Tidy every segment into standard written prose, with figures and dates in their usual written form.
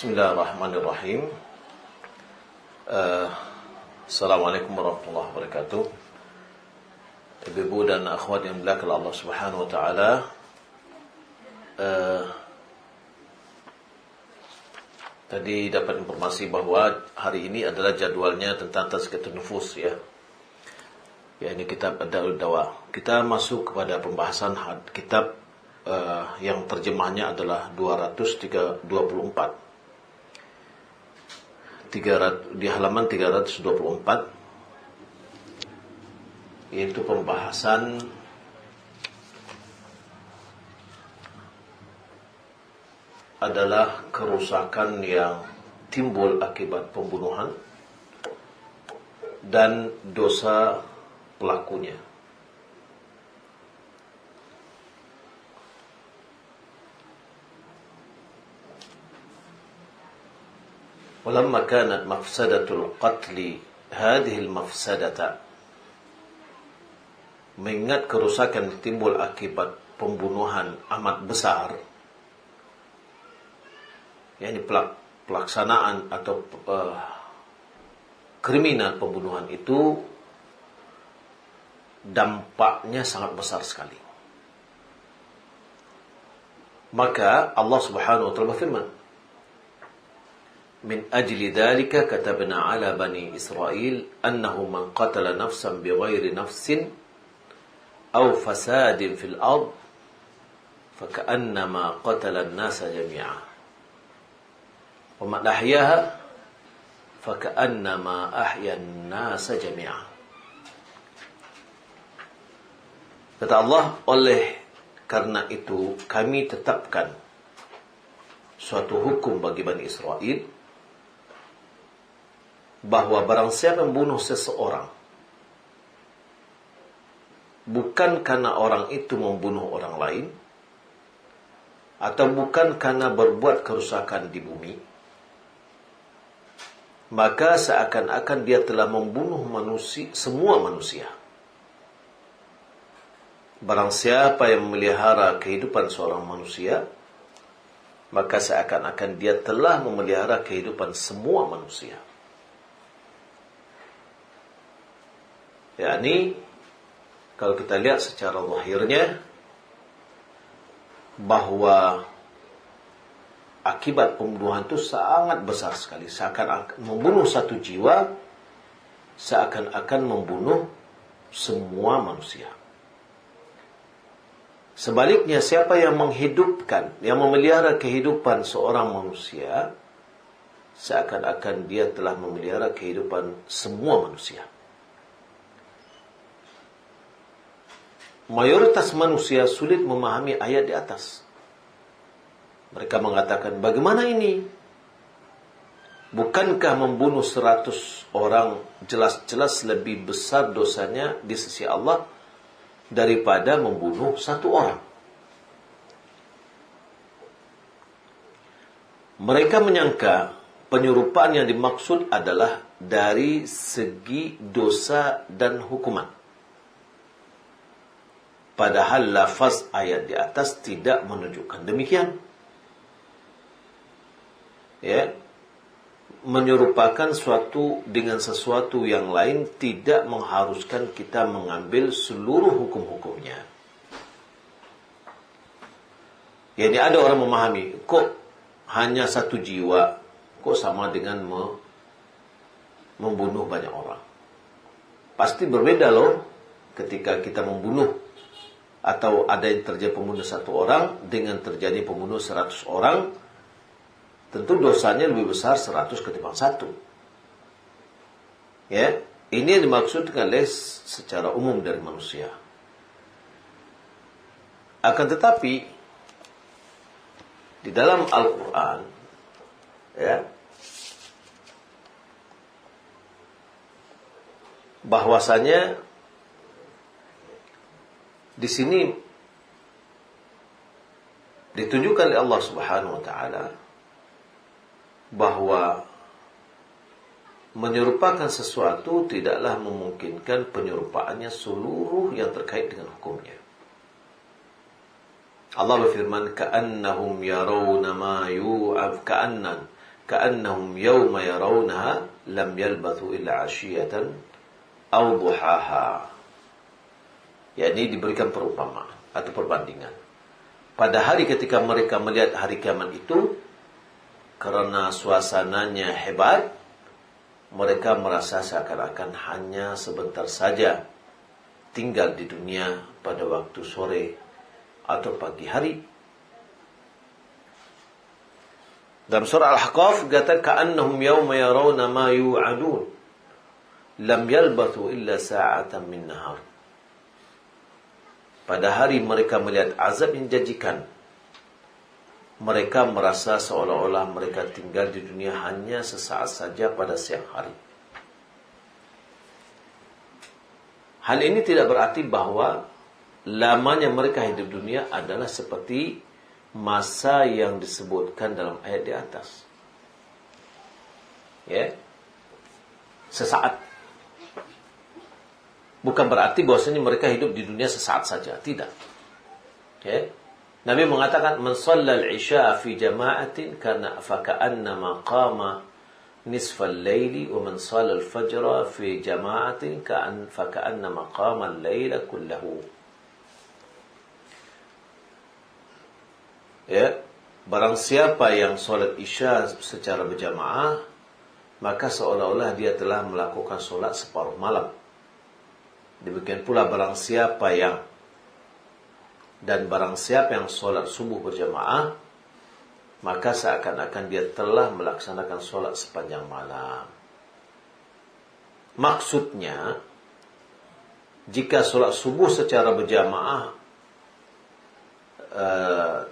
Bismillahirrahmanirrahim. Assalamualaikum warahmatullahi wabarakatuh. Ibu dan akhwat yang dimuliakan Allah Subhanahu wa taala. Tadi dapat informasi bahwa hari ini adalah jadwalnya tentang tazkiyatun nufus ya. Ya, ini kitab Ad-Da'ul Dawa. Kita masuk kepada pembahasan kitab yang terjemahnya adalah 224. Di halaman 324, yaitu pembahasan adalah kerusakan yang timbul akibat pembunuhan dan dosa pelakunya. Walamma kanat mafsadatul qatli hadhil mafsadata, mengingat kerusakan yang timbul akibat pembunuhan amat besar, yakni pelaksanaan atau kriminal pembunuhan itu dampaknya sangat besar sekali. Maka Allah Subhanahu wa taala berfirman, min ajli dhalika katabna ala bani Israel annahu man qatala nafsan bighairi nafsin aw fasadin fil ard faka'annama qatala an-nasa jami'a wa man ahyaha faka'annama ahya an-nasa jami'a. Kata Allah, oleh karena itu kami tetapkan suatu hukum bagi Bani Israel, bahwa barang siapa membunuh seseorang bukan karena orang itu membunuh orang lain, atau bukan karena berbuat kerusakan di bumi, maka seakan-akan dia telah membunuh semua manusia. Barang siapa yang memelihara kehidupan seorang manusia, maka seakan-akan dia telah memelihara kehidupan semua manusia. Yakni kalau kita lihat secara zahirnya bahwa akibat pembunuhan itu sangat besar sekali. Seakan-akan membunuh satu jiwa, seakan-akan membunuh semua manusia. Sebaliknya, siapa yang menghidupkan, yang memelihara kehidupan seorang manusia, seakan-akan dia telah memelihara kehidupan semua manusia. Mayoritas manusia sulit memahami ayat di atas. Mereka mengatakan, bagaimana ini? Bukankah membunuh 100 orang jelas-jelas lebih besar dosanya di sisi Allah daripada membunuh satu orang? Mereka menyangka penyerupaan yang dimaksud adalah dari segi dosa dan hukuman. Padahal lafaz ayat di atas tidak menunjukkan demikian. Ya, menyerupakan suatu dengan sesuatu yang lain tidak mengharuskan kita mengambil seluruh hukum-hukumnya. Jadi ada orang memahami, kok hanya satu jiwa, kok sama dengan membunuh banyak orang. Pasti berbeda loh ketika kita membunuh, atau ada yang terjadi pembunuh satu orang dengan terjadi pembunuh 100 orang, tentu dosanya lebih besar 100 ketimbang 1. Ya, ini yang dimaksudkan oleh secara umum dari manusia. Akan tetapi di dalam Al-Quran, ya, bahwasanya di sini ditunjukkan oleh Allah Subhanahu wa taala bahwa menyerupakan sesuatu tidaklah memungkinkan penyerupaannya seluruh yang terkait dengan hukumnya. Allah berfirman, ka'annahum yarawna ma yu'af, ka'annan, ka'annahum yawma yarawnaha lam yalbathu illa 'ashiyatan aw duhaha. Yakni diberikan perumpamaan atau perbandingan. Pada hari ketika mereka melihat hari kiamat itu, karena suasananya hebat, mereka merasa seakan-akan hanya sebentar saja tinggal di dunia pada waktu sore atau pagi hari. Dalam surah Al-Ahqaf kata ka'annahum yawma yarawna ma yu'adun lam yalbathu illa sa'atan min nahar. Pada hari mereka melihat azab yang janjikan, mereka merasa seolah-olah mereka tinggal di dunia hanya sesaat saja pada siang hari. Hal ini tidak berarti bahwa lamanya mereka hidup dunia adalah seperti masa yang disebutkan dalam ayat di atas. Ya. Sesaat. Bukan berarti bahwasanya mereka hidup di dunia sesaat saja, tidak. Ya. Nabi mengatakan man shallal isya fi jama'atin kana fa ka'annama qama nisfal laili wa man shallal fajra fi jama'atin fa ka'annama qama al-laila kullahu. Ya, barang siapa yang solat isya secara berjamaah, maka seolah-olah dia telah melakukan solat separuh malam. Demikian pula barang siapa yang solat subuh berjamaah, maka seakan-akan dia telah melaksanakan solat sepanjang malam. Maksudnya, jika solat subuh secara berjamaah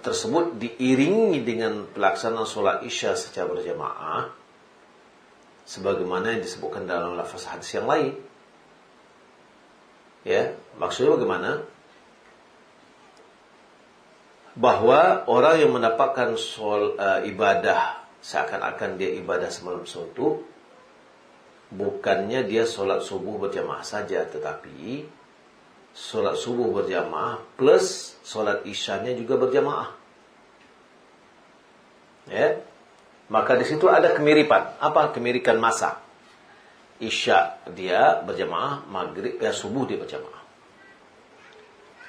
tersebut diiringi dengan pelaksanaan solat isya secara berjamaah, sebagaimana yang disebutkan dalam lafaz hadis yang lain. Ya, maksudnya bagaimana? Bahwa orang yang mendapatkan ibadah seakan-akan dia ibadah semalam suntuk, bukannya dia solat subuh berjamaah saja, tetapi solat subuh berjamaah plus solat isyanya juga berjamaah. Ya, maka di situ ada kemiripan. Apa kemiripan masa? Isya dia berjamaah, maghrib subuh dia berjamaah.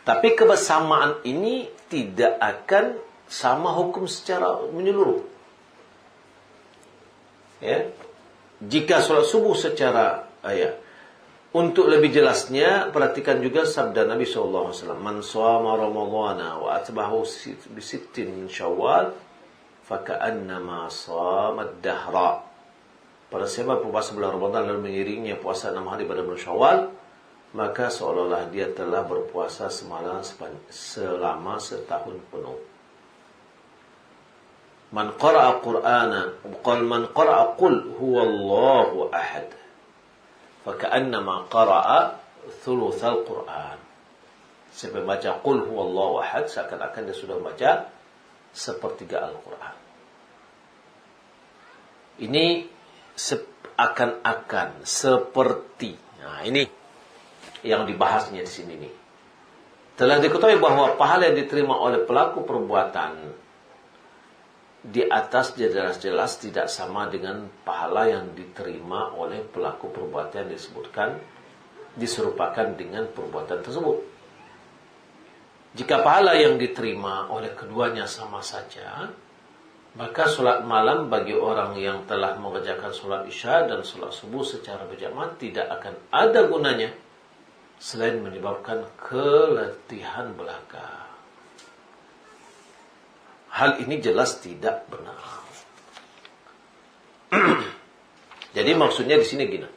Tapi kebersamaan ini tidak akan sama hukum secara menyeluruh. Ya. Jika solat subuh secara untuk lebih jelasnya perhatikan juga sabda Nabi SAW. Man shama ramadhana wa atbahu bi sittin min Syawal fa ka'annama shama ad-dahra. Pada siapa berpuasa bulan Ramadan lalu mengiringinya puasa 6 hari pada bulan Syawal, maka seolah-olah dia telah berpuasa selama setahun penuh. Man qara'a qul huwallahu ahad fa ka'annama qara'a thulutsal Qur'an. Siapa membaca qul huwallahu ahad, seakan-akan dia sudah membaca sepertiga Al-Qur'an. Ini seakan-akan seperti. Nah, ini yang dibahasnya di sini nih. Telah diketahui bahwa pahala yang diterima oleh pelaku perbuatan di atas jelas-jelas tidak sama dengan pahala yang diterima oleh pelaku perbuatan yang diserupakan dengan perbuatan tersebut. Jika pahala yang diterima oleh keduanya sama saja, maka solat malam bagi orang yang telah mengerjakan solat isya dan solat subuh secara berjamaah tidak akan ada gunanya selain menyebabkan keletihan belaka. Hal ini jelas tidak benar. Jadi maksudnya di sini gini.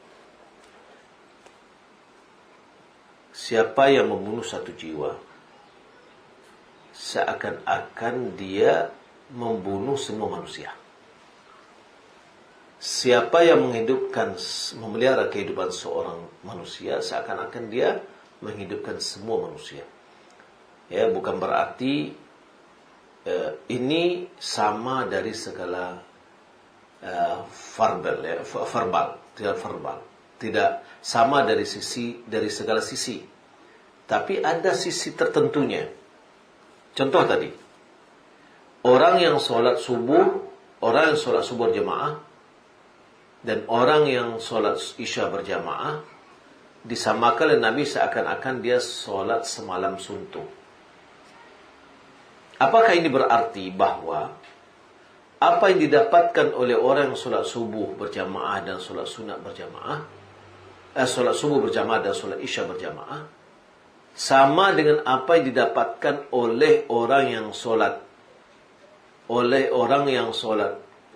Siapa yang membunuh satu jiwa, seakan-akan dia membunuh semua manusia. Siapa yang memelihara kehidupan seorang manusia, seakan-akan dia menghidupkan semua manusia. Ya, bukan berarti ini sama dari segala tidak verbal, tidak sama dari segala sisi. Tapi ada sisi tertentunya. Contoh tadi, orang yang sholat subuh orang yang sholat subuh berjamaah dan orang yang sholat isya berjamaah disamakan oleh Nabi seakan-akan dia sholat semalam suntuk. Apakah ini berarti bahwa apa yang didapatkan oleh orang yang sholat subuh berjamaah dan sholat sunat berjamaah, sholat subuh berjamaah dan sholat isya berjamaah, sama dengan apa yang didapatkan oleh orang yang sholat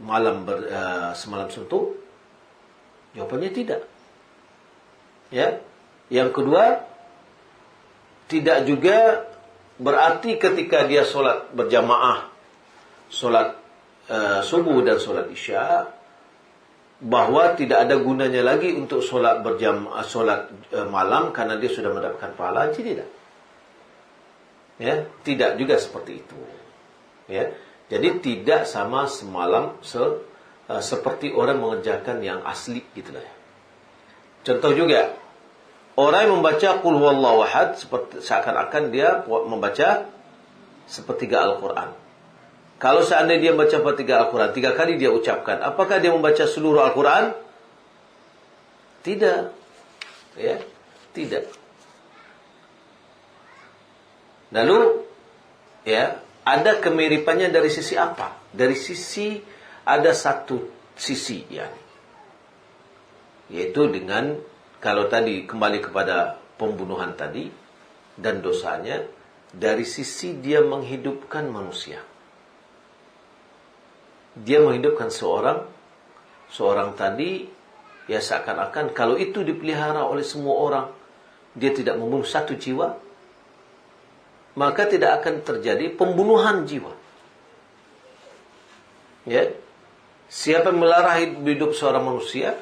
malam semalam suntuk? Jawabannya tidak. Ya. Yang kedua, tidak juga berarti ketika dia sholat berjamaah, sholat subuh dan sholat isya, bahwa tidak ada gunanya lagi untuk sholat berjamaah, sholat malam karena dia sudah mendapatkan pahala. Tidak. Ya, tidak juga seperti itu. Ya. Jadi tidak sama semalam seperti orang mengerjakan yang asli gitulah. Contoh juga, orang yang membaca qul huwallahu ahad seperti seakan-akan dia membaca sepertiga Al-Qur'an. Kalau seandainya dia membaca sepertiga Al-Qur'an, 3 kali dia ucapkan, apakah dia membaca seluruh Al-Qur'an? Tidak. Ya, tidak. Lalu ya, ada kemiripannya dari sisi apa? Dari sisi, ada satu sisi ya, yaitu dengan, kalau tadi kembali kepada pembunuhan tadi dan dosanya, dari sisi dia menghidupkan manusia. Dia menghidupkan seorang tadi, ya seakan-akan kalau itu dipelihara oleh semua orang, dia tidak membunuh satu jiwa, maka tidak akan terjadi pembunuhan jiwa. Ya, siapa yang melarang hidup seorang manusia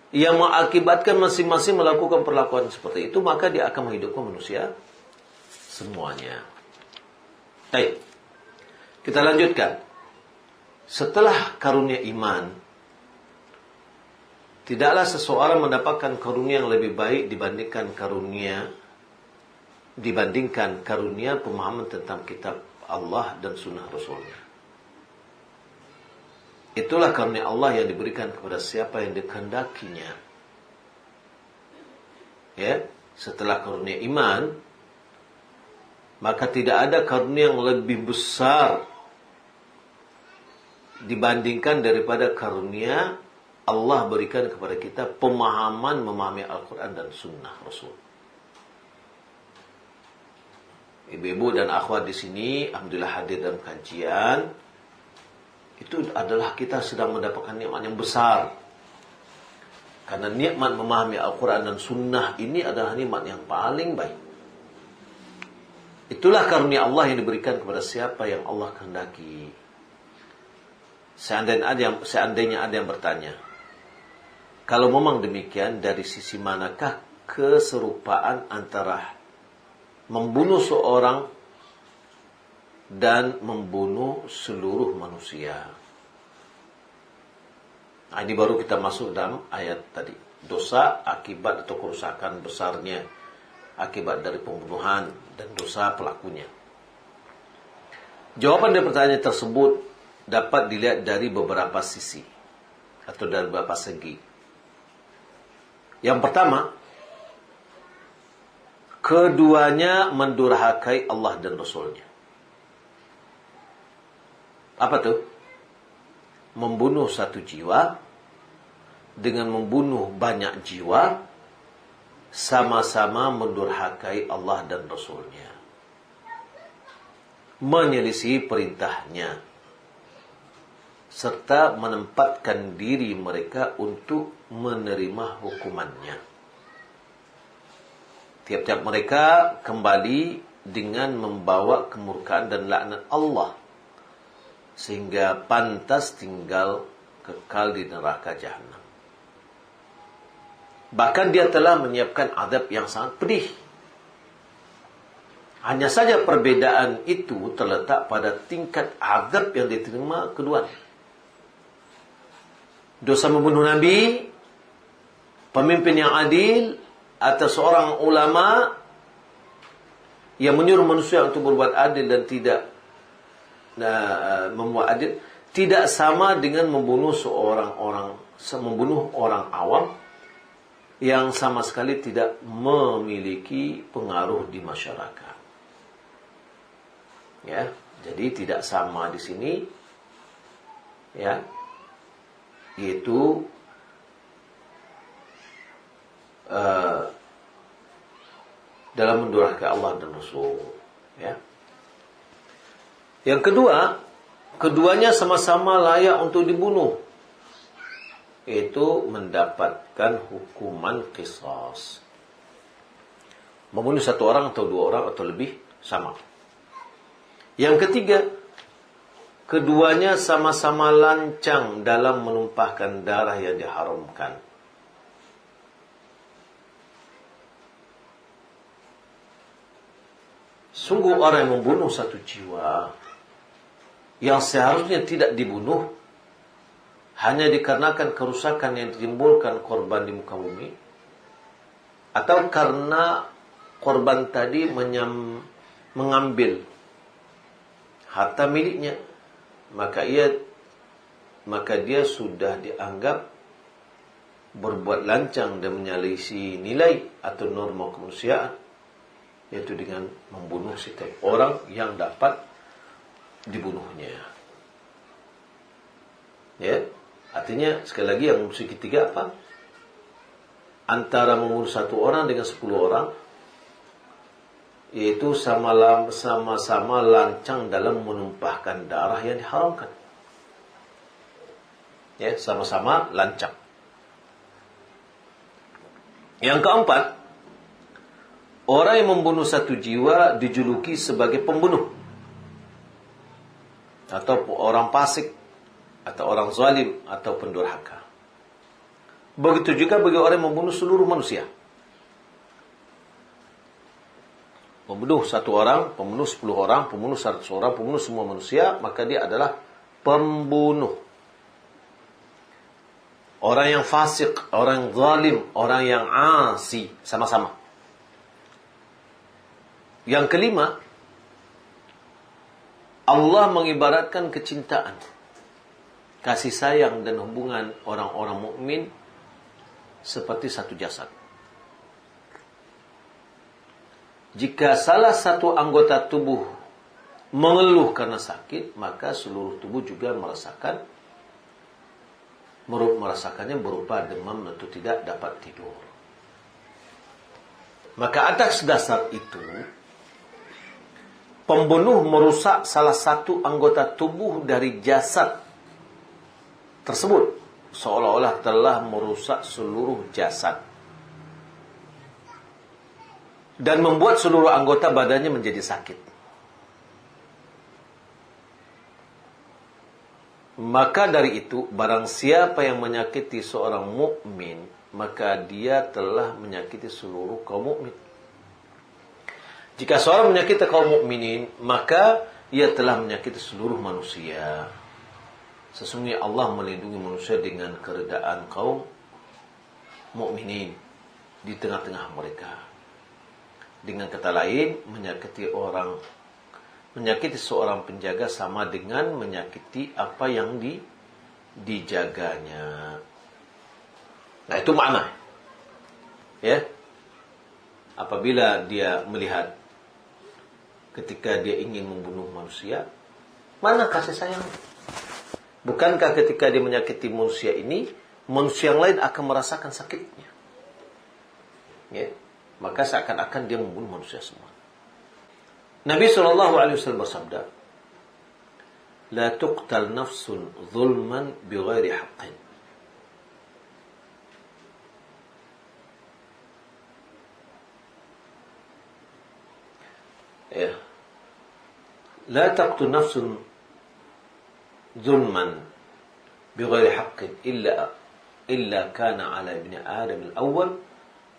yang mengakibatkan masing-masing melakukan perlakuan seperti itu, maka dia akan menghidupkan manusia semuanya. Baik, kita lanjutkan. Setelah karunia iman, tidaklah seseorang mendapatkan karunia yang lebih baik dibandingkan karunia pemahaman tentang kitab Allah dan sunnah Rasulnya. Itulah karunia Allah yang diberikan kepada siapa yang dikehendakinya. Ya, setelah karunia iman, maka tidak ada karunia yang lebih besar dibandingkan daripada karunia Allah berikan kepada kita memahami Al-Quran dan sunnah Rasul. Ibu-ibu dan akhwat di sini, alhamdulillah hadir dalam kajian. Itu adalah kita sedang mendapatkan nikmat yang besar. Karena nikmat memahami Al-Quran dan sunnah ini adalah nikmat yang paling baik. Itulah karunia Allah yang diberikan kepada siapa yang Allah kehendaki. Seandainya ada yang bertanya, kalau memang demikian, dari sisi manakah keserupaan antara membunuh seorang dan membunuh seluruh manusia? Nah, ini baru kita masuk dalam ayat tadi. Dosa akibat atau kerusakan besarnya akibat dari pembunuhan dan dosa pelakunya. Jawaban dari pertanyaan tersebut dapat dilihat dari beberapa sisi atau dari beberapa segi. Yang pertama, keduanya mendurhakai Allah dan Rasulnya. Apa tuh? Membunuh satu jiwa dengan membunuh banyak jiwa sama-sama mendurhakai Allah dan Rasulnya, menyelisih perintahnya, serta menempatkan diri mereka untuk menerima hukumannya. Tiap-tiap mereka kembali dengan membawa kemurkaan dan laknat Allah, sehingga pantas tinggal kekal di neraka jahanam. Bahkan dia telah menyiapkan azab yang sangat pedih. Hanya saja perbedaan itu terletak pada tingkat azab yang diterima keduanya. Dosa membunuh Nabi, pemimpin yang adil, atau seorang ulama yang menyuruh manusia untuk berbuat adil dan tidak membuat adil, tidak sama dengan membunuh membunuh orang awam yang sama sekali tidak memiliki pengaruh di masyarakat. Ya, jadi tidak sama di sini, ya, yaitu dalam mendurhakai Allah dan Rasul. Ya. Yang kedua, keduanya sama-sama layak untuk dibunuh, yaitu mendapatkan hukuman qisas. Membunuh satu orang atau dua orang atau lebih sama. Yang ketiga, keduanya sama-sama lancang dalam menumpahkan darah yang diharamkan. Sungguh orang yang membunuh satu jiwa yang seharusnya tidak dibunuh hanya dikarenakan kerusakan yang ditimbulkan korban di muka bumi, atau karena korban tadi mengambil harta miliknya, maka dia sudah dianggap berbuat lancang dan menyelisih nilai atau norma kemanusiaan, yaitu dengan membunuh setiap orang yang dapat dibunuhnya. Ya, artinya sekali lagi yang ketiga apa? Antara membunuh satu orang dengan 10 orang, yaitu sama-sama lancang dalam menumpahkan darah yang diharamkan. Ya, sama-sama lancang. Yang keempat, orang yang membunuh satu jiwa dijuluki sebagai pembunuh, atau orang fasik, atau orang zalim, atau pendurhaka. Begitu juga bagi orang yang membunuh seluruh manusia. Membunuh satu orang, pembunuh 10 orang, pembunuh 100 orang, pembunuh semua manusia, maka dia adalah pembunuh. Orang yang fasik, orang yang zalim, orang yang asi, sama-sama. Yang kelima, Allah mengibaratkan kecintaan, kasih sayang dan hubungan orang-orang mukmin seperti satu jasad. Jika salah satu anggota tubuh mengeluh karena sakit, maka seluruh tubuh juga merasakannya berupa demam atau tidak dapat tidur. Maka atas dasar itu, pembunuh merusak salah satu anggota tubuh dari jasad tersebut, seolah-olah telah merusak seluruh jasad dan membuat seluruh anggota badannya menjadi sakit. Maka dari itu, barang siapa yang menyakiti seorang mukmin, maka dia telah menyakiti seluruh kaum mukmin. Jika seorang menyakiti kaum mukminin, maka ia telah menyakiti seluruh manusia. Sesungguhnya Allah melindungi manusia dengan keredaan kaum mukminin di tengah-tengah mereka. Dengan kata lain, menyakiti seorang penjaga sama dengan menyakiti apa yang dijaganya. Nah, itu makna. Ya. Apabila dia melihat ketika dia ingin membunuh manusia, mana kasih sayang? Bukankah ketika dia menyakiti manusia ini, manusia yang lain akan merasakan sakitnya? Ya. Maka seakan-akan dia membunuh manusia semua. Nabi SAW bersabda, "La tuqtal nafsun zulman bighairi haqqin." Ya. La taqtul nafsun zulman bighairi haqqin illa kana ala ibni Adam al-awwal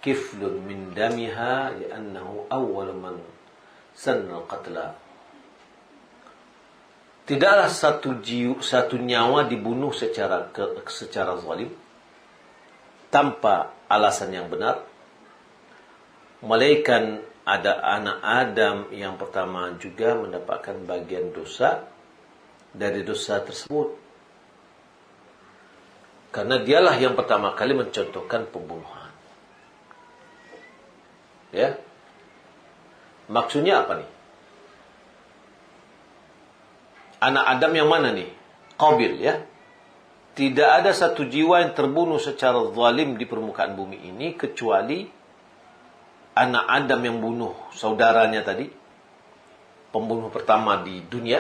kiflun min damiha li'annahu awwal man sanna al-qatla. Tidaklah satu nyawa dibunuh secara zalim tanpa alasan yang benar, melainkan ada anak Adam yang pertama juga mendapatkan bagian dosa dari dosa tersebut, Karena dialah yang pertama kali mencontohkan pembunuhan. Ya. Maksudnya apa nih? Anak Adam yang mana nih? Qabil, ya. Tidak ada satu jiwa yang terbunuh secara zalim di permukaan bumi ini kecuali anak Adam yang bunuh saudaranya tadi, pembunuh pertama di dunia,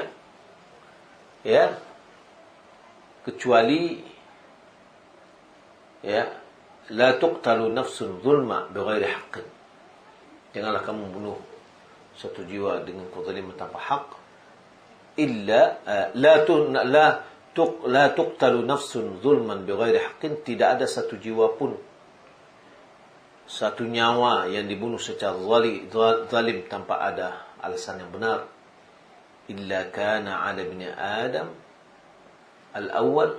ya. Kecuali, ya, la tuqtalu nafsun zulma bighairi haqqin. Janganlah kamu membunuh satu jiwa dengan kezaliman tanpa hak. Illa la tuqtalu nafsun zulman bighairi haqqin. Tidak ada satu jiwa pun, satu nyawa yang dibunuh secara zalim tanpa ada alasan yang benar. Illa kana 'ala ibni Adam al-awwal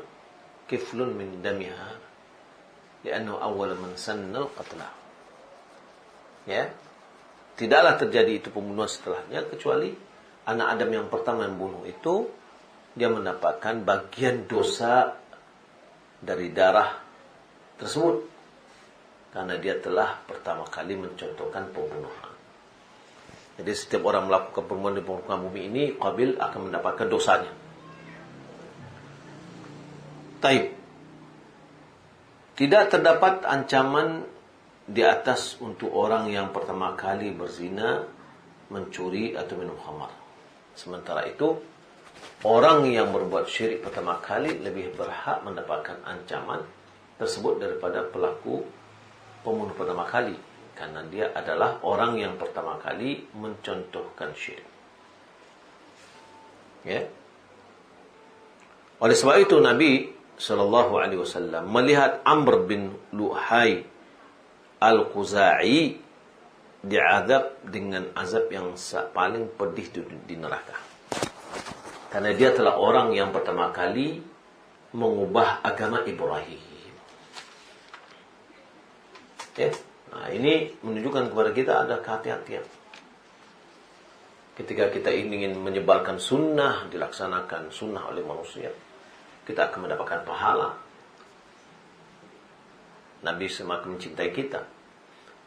kiflun min damiha li'annahu awwal man sanna al-qatla. Ya. Tidaklah terjadi itu pembunuhan setelahnya kecuali anak Adam yang pertama yang bunuh itu dia mendapatkan bagian dosa dari darah tersebut karena dia telah pertama kali mencontohkan pembunuhan. Jadi setiap orang melakukan pembunuhan di permukaan bumi ini, Qabil akan mendapatkan dosanya. Taib. Tidak terdapat ancaman di atas untuk orang yang pertama kali berzina, mencuri atau minum khamar. Sementara itu, orang yang berbuat syirik pertama kali lebih berhak mendapatkan ancaman tersebut daripada pelaku pembunuh pertama kali, karena dia adalah orang yang pertama kali mencontohkan syirik. Ya. Oleh sebab itu Nabi sallallahu alaihi wasallam melihat Amr bin Luhai Al-Khuzai diazab dengan azab yang paling pedih di neraka. Karena dia telah orang yang pertama kali mengubah agama Ibrahim. Ya. Nah, ini menunjukkan kepada kita ada kehati-hatian. Ketika kita ingin menyebarkan sunnah, dilaksanakan sunnah oleh manusia, kita akan mendapatkan pahala. Nabi semakin mencintai kita.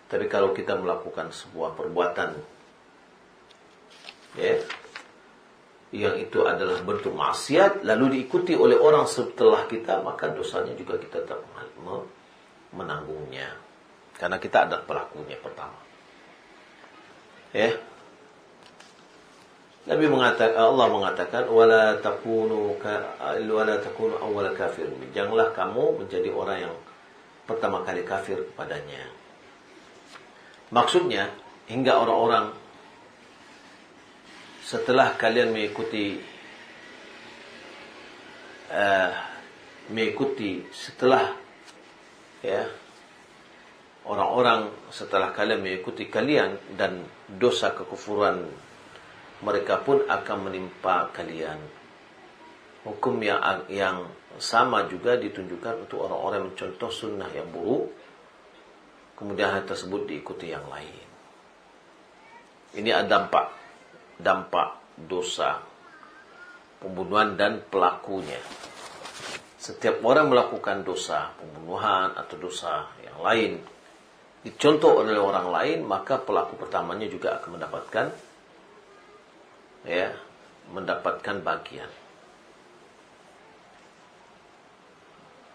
Tapi kalau kita melakukan sebuah perbuatan, ya, yang itu adalah bentuk maksiat, lalu diikuti oleh orang setelah kita, maka dosanya juga kita tetap menanggungnya. Karena kita adalah pelakunya pertama. Ya. Nabi mengatakan, Allah mengatakan, wala takunu awwal kafir. Janganlah kamu menjadi orang yang pertama kali kafir kepadanya. Maksudnya, hingga orang-orang setelah kalian mengikuti setelah, ya, orang-orang setelah kalian mengikuti kalian dan dosa kekufuran mereka pun akan menimpa kalian. Hukum yang sama juga ditunjukkan untuk orang-orang yang mencontoh sunnah yang buruk, kemudian hal tersebut diikuti yang lain. Ini ada dampak dosa pembunuhan dan pelakunya. Setiap orang melakukan dosa pembunuhan atau dosa yang lain dicontoh oleh orang lain, maka pelaku pertamanya juga akan mendapatkan bagian.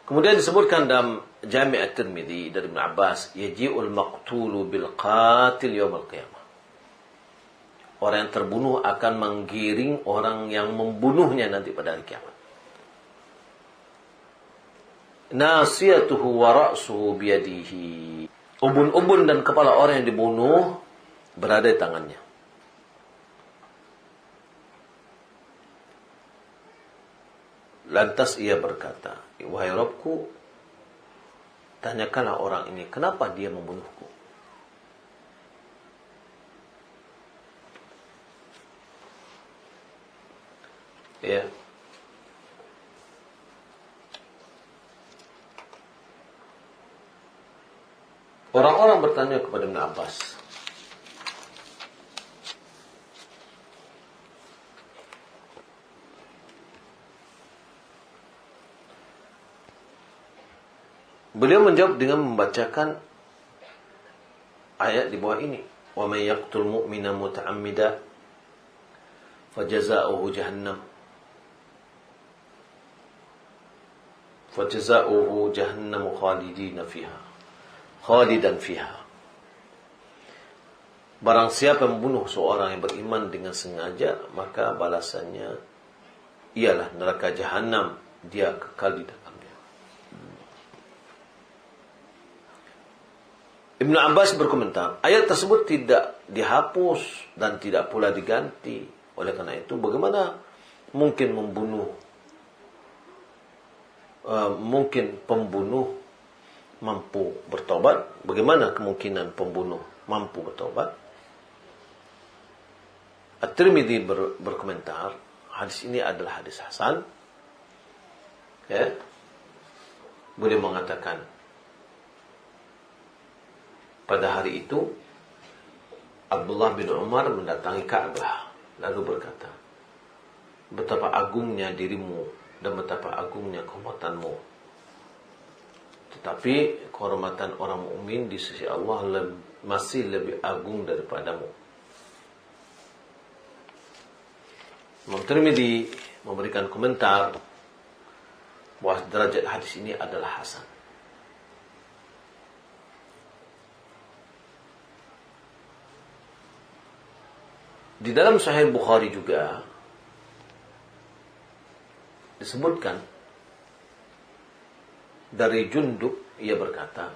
Kemudian disebutkan dalam Jami' At-Tirmidzi dari Ibn Abbas, yaji'ul maqtulu bil qatil yaumil qiyamah. Orang yang terbunuh akan menggiring orang yang membunuhnya nanti pada hari kiamat. Nasiyatuhu wa ra'suhu biyadihi. Ubun-ubun dan kepala orang yang dibunuh berada di tangannya. Lantas ia berkata, wahai Rabbku, tanyakanlah orang ini, kenapa dia membunuhku? Ya. Orang-orang bertanya kepada Ibn Abbas, Beliau menjawab dengan membacakan ayat di bawah ini. Wa may yaqtul mu'mina muta'ammida fajaza'uhu jahannam. Fajaza'uhu jahannam khalidan fiha. Barang siapa membunuh seorang yang beriman dengan sengaja, maka balasannya ialah neraka jahanam, dia kekal di dalamnya. Ibnu Abbas berkomentar, ayat tersebut tidak dihapus dan tidak pula diganti. Oleh karena itu, bagaimana mungkin pembunuh mampu bertobat? Bagaimana kemungkinan pembunuh mampu bertobat? At-Tirmidzi berkomentar, hadis ini adalah hadis hasan. Ya. Beliau mengatakan, pada hari itu Abdullah bin Umar mendatangi Ka'bah lalu berkata, betapa agungnya dirimu dan betapa agungnya kehormatanmu. Tetapi kehormatan orang mukmin di sisi Allah masih lebih agung daripadamu. Imam Tirmidzi memberikan komentar bahwa derajat hadis ini adalah hasan. Di dalam Sahih Bukhari juga disebutkan dari Jundub, ia berkata,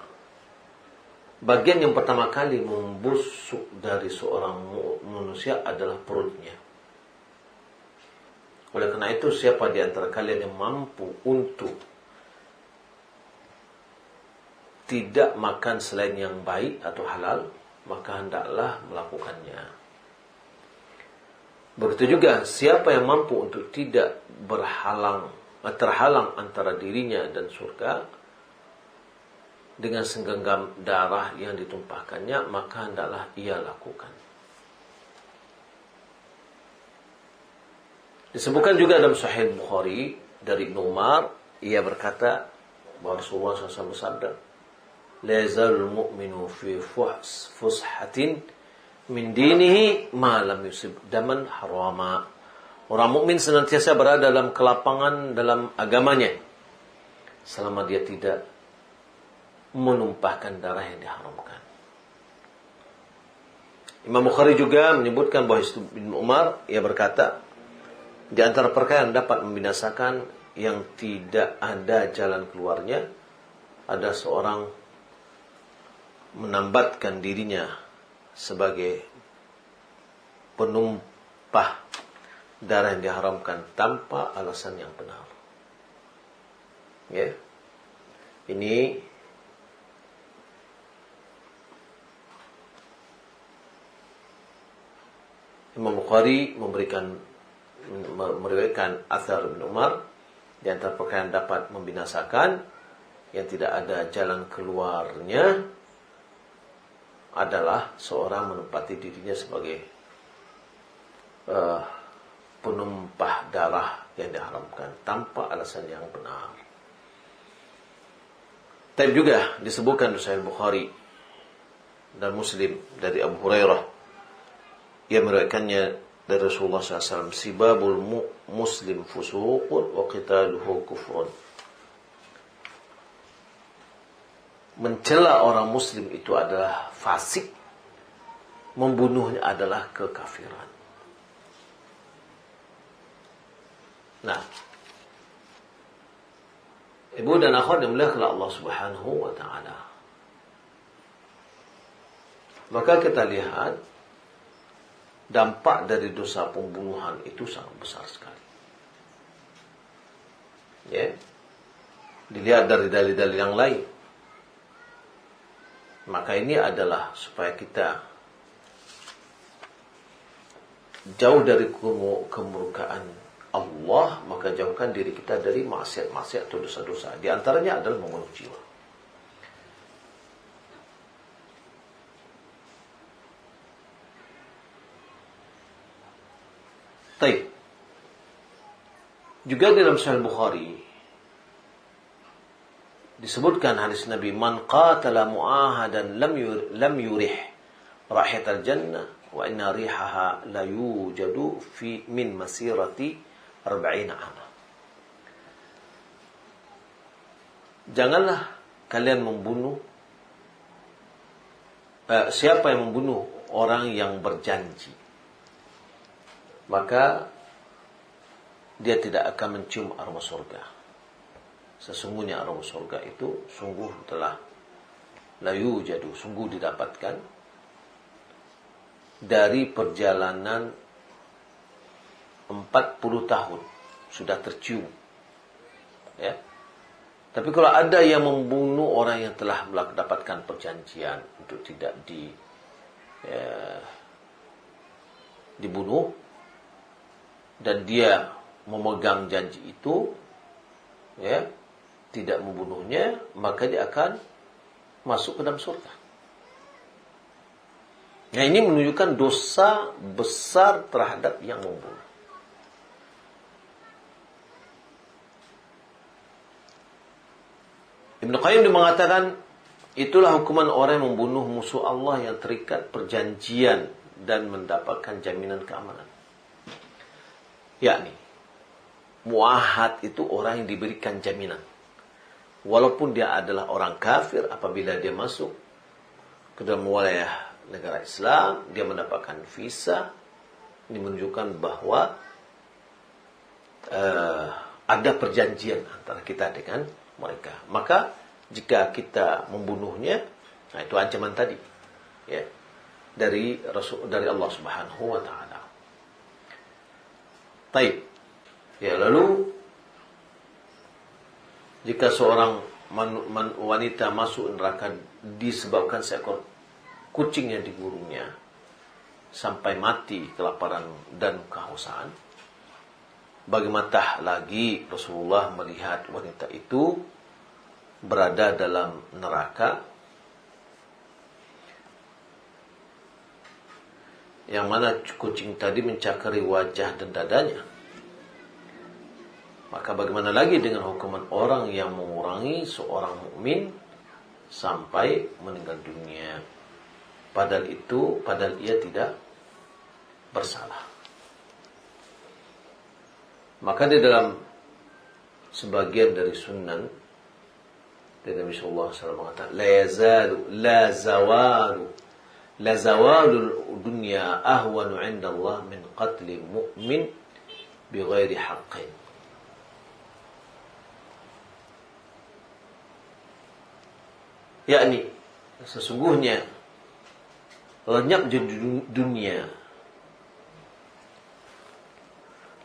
bagian yang pertama kali membusuk dari seorang manusia adalah perutnya. Oleh karena itu, siapa di antara kalian yang mampu untuk tidak makan selain yang baik atau halal, maka hendaklah melakukannya. Begitu juga siapa yang mampu untuk tidak terhalang antara dirinya dan surga dengan segenggam darah yang ditumpahkannya, maka hendaklah ia lakukan. Disebutkan juga dalam Sahih Bukhari dari Ibnu Umar, ia berkata bahwa Rasulullah SAW bersabda, la yazalul mu'minu fi fushatin min dinihi ma lam yusib daman harama. Orang mukmin senantiasa berada dalam kelapangan dalam agamanya selama dia tidak menumpahkan darah yang diharamkan. Imam Bukhari juga menyebutkan bahwa Ibnu Umar, ia berkata, di antara perkara yang dapat membinasakan yang tidak ada jalan keluarnya, ada seorang menambatkan dirinya sebagai penumpah darah yang diharamkan tanpa alasan yang benar. Ya. Ini Imam Bukhari meriwayatkan athar Ibnu Umar, di antara perkara yang dapat membinasakan yang tidak ada jalan keluarnya adalah seorang menempati dirinya sebagai penumpah darah yang diharamkan tanpa alasan yang benar. Tapi juga disebutkan di Sahih Bukhari dan Muslim dari Abu Hurairah, ia meriwayatkannya dari Rasulullah SAW, sibabul muslim fusuqun wa qitaluhu kufrun. Mencela orang muslim itu adalah fasik, membunuhnya adalah kekafiran. Nah, ibu dan akhwat yang dimuliakan Allah Subhanahu wa taala, maka kita lihat dampak dari dosa pembunuhan itu sangat besar sekali. Ya. Dilihat dari dalil-dalil yang lain. Maka ini adalah supaya kita jauh dari kemurkaan Allah, maka jauhkan diri kita dari maksiat-maksiat atau dosa-dosa. Di antaranya adalah membunuh jiwa. Baik. Juga dalam Sahih Bukhari disebutkan hadis Nabi, man qatala mu'ahadan lam yurih rahiyatal jannah wa inna rihaha la yujadu fi min masirati 40 ama. Janganlah kalian membunuh siapa yang membunuh orang yang berjanji, maka dia tidak akan mencium aroma surga. Sesungguhnya aroma surga itu sungguh telah layu jadu, sungguh didapatkan dari perjalanan 40 tahun sudah tercium. Ya. Tapi kalau ada yang membunuh orang yang telah mendapatkan perjanjian untuk tidak dibunuh, dan dia memegang janji itu, ya, tidak membunuhnya, maka dia akan masuk ke dalam surga. Nah, ini menunjukkan dosa besar terhadap yang membunuh. Ibnu Qayyim mengatakan, itulah hukuman orang yang membunuh musuh Allah yang terikat perjanjian dan mendapatkan jaminan keamanan. Yakni, muahad itu orang yang diberikan jaminan. Walaupun dia adalah orang kafir, apabila dia masuk ke dalam wilayah negara Islam, dia mendapatkan visa. Ini menunjukkan bahwa ada perjanjian antara kita dengan mereka. Maka jika kita membunuhnya, nah itu ancaman tadi, ya, dari Allah Subhanahu wa taala. Baik. Ya, lalu jika seorang wanita masuk neraka disebabkan seekor kucing yang digurungnya sampai mati kelaparan dan kehausan, bagaimana lagi Rasulullah melihat wanita itu berada dalam neraka, yang mana kucing tadi mencakari wajah dan dadanya. Maka bagaimana lagi dengan hukuman orang yang mengurangi seorang mukmin sampai meninggal dunia, padahal ia tidak bersalah. Maka di dalam sebagian dari sunan dari Nabi sallallahu alaihi wasallam mengatakan, la zawalul dunya ahwanu 'inda Allah min qatli mu'min bighairi haqqin. Yakni sesungguhnya lenyap di dunia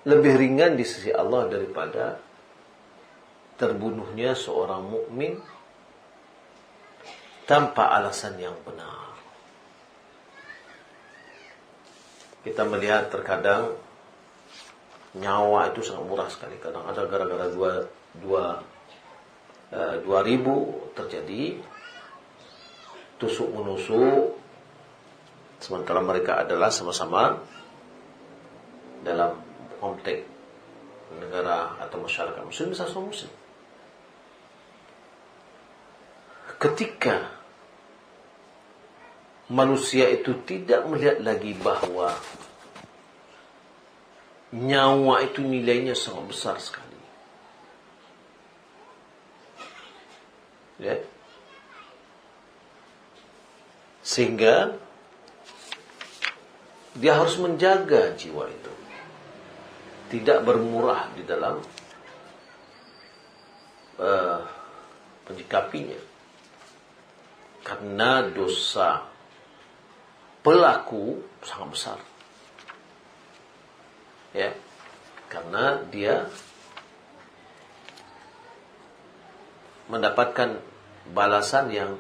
lebih ringan di sisi Allah daripada terbunuhnya seorang mukmin tanpa alasan yang benar. Kita melihat terkadang nyawa itu sangat murah sekali. Kadang ada gara-gara 2.000 terjadi tusuk menusuk, sementara mereka adalah sama-sama dalam konteks negara atau masyarakat muslim, sesama muslim. Ketika manusia itu tidak melihat lagi bahwa nyawa itu nilainya sangat besar sekali, ya, sehingga dia harus menjaga jiwa itu, tidak bermurah di dalam menyikapinya, karena dosa pelaku sangat besar, ya, karena dia mendapatkan balasan yang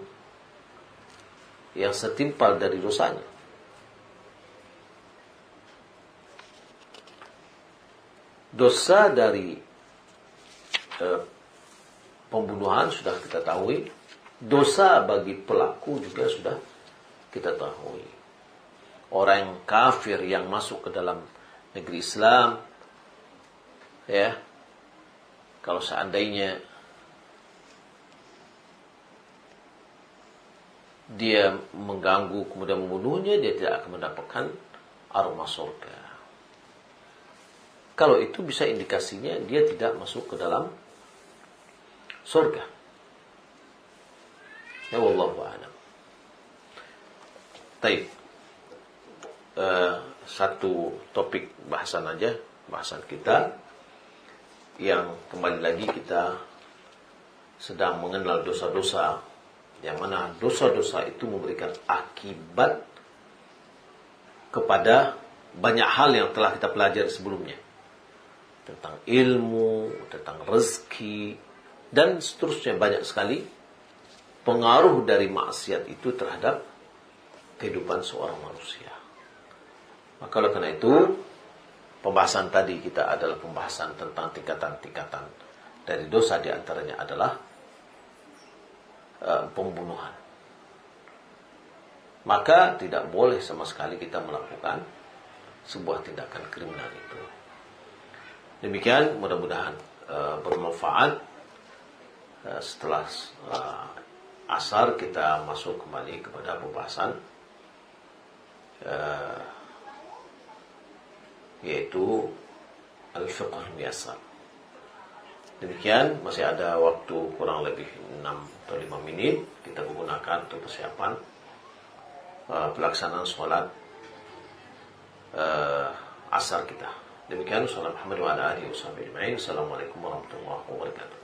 setimpal dari dosanya. Dosa dari pembunuhan sudah kita tahu, dosa bagi pelaku juga sudah kita tahu. Orang yang kafir yang masuk ke dalam negeri Islam, ya, kalau seandainya dia mengganggu kemudian membunuhnya, dia tidak akan mendapatkan aroma surga. Kalau itu bisa indikasinya dia tidak masuk ke dalam surga. Ya wallahu a'lam. Baik. Satu topik bahasan kita yang kembali lagi kita sedang mengenal dosa-dosa, yang mana dosa-dosa itu memberikan akibat kepada banyak hal yang telah kita pelajari sebelumnya, tentang ilmu, tentang rezeki, dan seterusnya. Banyak sekali pengaruh dari maksiat itu terhadap kehidupan seorang manusia. Maka oleh karena itu, pembahasan tadi kita adalah pembahasan tentang tingkatan-tingkatan dari dosa, di antaranya adalah pembunuhan. Maka tidak boleh sama sekali kita melakukan sebuah tindakan kriminal itu. Demikian, mudah-mudahan bermanfaat. Setelah asar kita masuk kembali kepada pembahasan yaitu al-fiqh al-muyassar. Demikian, masih ada waktu kurang lebih 6 atau 5 menit kita gunakan untuk persiapan pelaksanaan sholat asar kita. Demikian, Assalamualaikum warahmatullahi wabarakatuh.